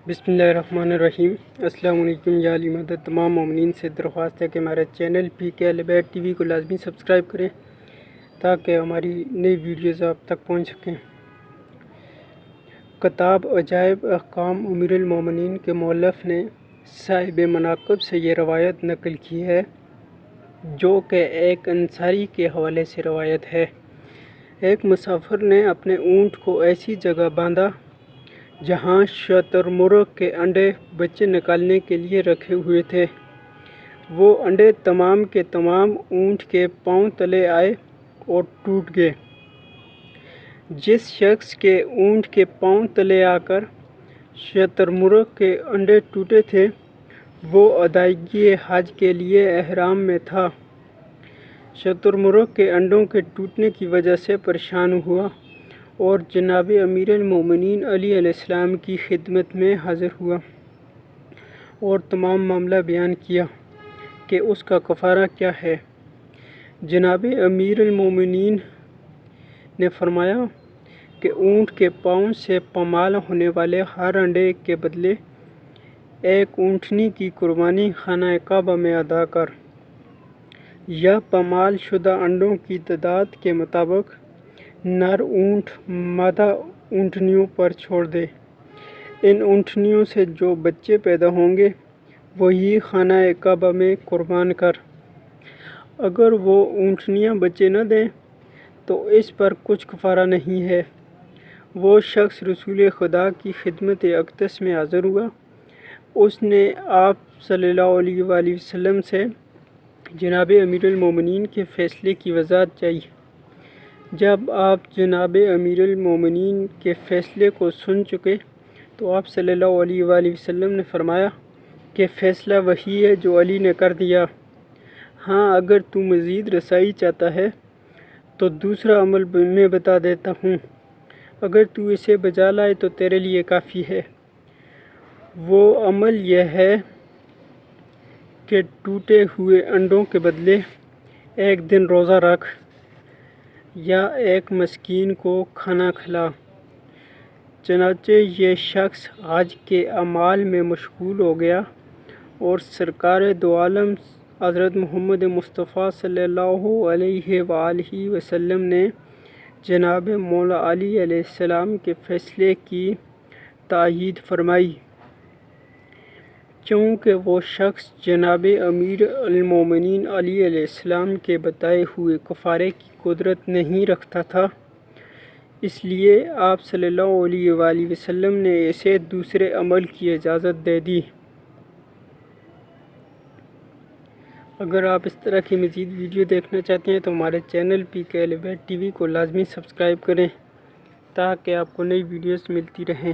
بسم اللہ الرحمن الرحیم۔ السلام علیکم یا علی مدد۔ تمام مومنین سے درخواست ہے کہ ہمارے چینل PK ٹی وی کو لازمی سبسکرائب کریں تاکہ ہماری نئی ویڈیوز آپ تک پہنچ سکیں۔ کتاب عجائب احکام امیر المومنین کے مؤلف نے صاحب مناقب سے یہ روایت نقل کی ہے جو کہ ایک انصاری کے حوالے سے روایت ہے۔ ایک مسافر نے اپنے اونٹ کو ایسی جگہ باندھا جہاں شتر مرغ کے انڈے بچے نکالنے کے لیے رکھے ہوئے تھے۔ وہ انڈے تمام کے تمام اونٹ کے پاؤں تلے آئے اور ٹوٹ گئے۔ جس شخص کے اونٹ کے پاؤں تلے آ کر شتر مرغ کے انڈے ٹوٹے تھے وہ ادائیگی حج کے لیے احرام میں تھا۔ شتر مرغ کے انڈوں کے ٹوٹنے کی وجہ سے پریشان ہوا اور جناب امیر المومنین علی علیہ السلام کی خدمت میں حاضر ہوا اور تمام معاملہ بیان کیا کہ اس کا کفارہ کیا ہے۔ جناب امیر المومنین نے فرمایا کہ اونٹ کے پاؤں سے پامال ہونے والے ہر انڈے کے بدلے ایک اونٹنی کی قربانی خانہ کعبہ میں ادا کر، یا پامال شدہ انڈوں کی تعداد کے مطابق نر اونٹ مادہ اونٹنیوں پر چھوڑ دے۔ ان اونٹنیوں سے جو بچے پیدا ہوں گے وہی خانہ کعبہ میں قربان کر۔ اگر وہ اونٹنیاں بچے نہ دیں تو اس پر کچھ کفارہ نہیں ہے۔ وہ شخص رسول خدا کی خدمت اقدس میں حاضر ہوا۔ اس نے آپ صلی اللہ علیہ وآلہ وسلم سے جناب امیر المومنین کے فیصلے کی وضاحت چاہی۔ جب آپ جناب امیر المومنین کے فیصلے کو سن چکے تو آپ صلی اللہ علیہ وآلہ وسلم نے فرمایا کہ فیصلہ وہی ہے جو علی نے کر دیا۔ ہاں، اگر تو مزید رسائی چاہتا ہے تو دوسرا عمل میں بتا دیتا ہوں، اگر تو اسے بجا لائے تو تیرے لیے کافی ہے۔ وہ عمل یہ ہے کہ ٹوٹے ہوئے انڈوں کے بدلے ایک دن روزہ رکھ یا ایک مسکین کو کھانا کھلا۔ چنانچہ یہ شخص حج کے اعمال میں مشغول ہو گیا اور سرکار دو عالم حضرت محمد مصطفیٰ صلی اللہ علیہ وآلہ وسلم نے جناب مولا علی علیہ السلام کے فیصلے کی تائید فرمائی۔ چونکہ وہ شخص جناب امیر المومنین علی علیہ السلام کے بتائے ہوئے کفارے کی قدرت نہیں رکھتا تھا، اس لیے آپ صلی اللہ علیہ وآلہ وسلم نے اسے دوسرے عمل کی اجازت دے دی۔ اگر آپ اس طرح کی مزید ویڈیو دیکھنا چاہتے ہیں تو ہمارے چینل PK ٹی وی کو لازمی سبسکرائب کریں تاکہ آپ کو نئی ویڈیوز ملتی رہیں۔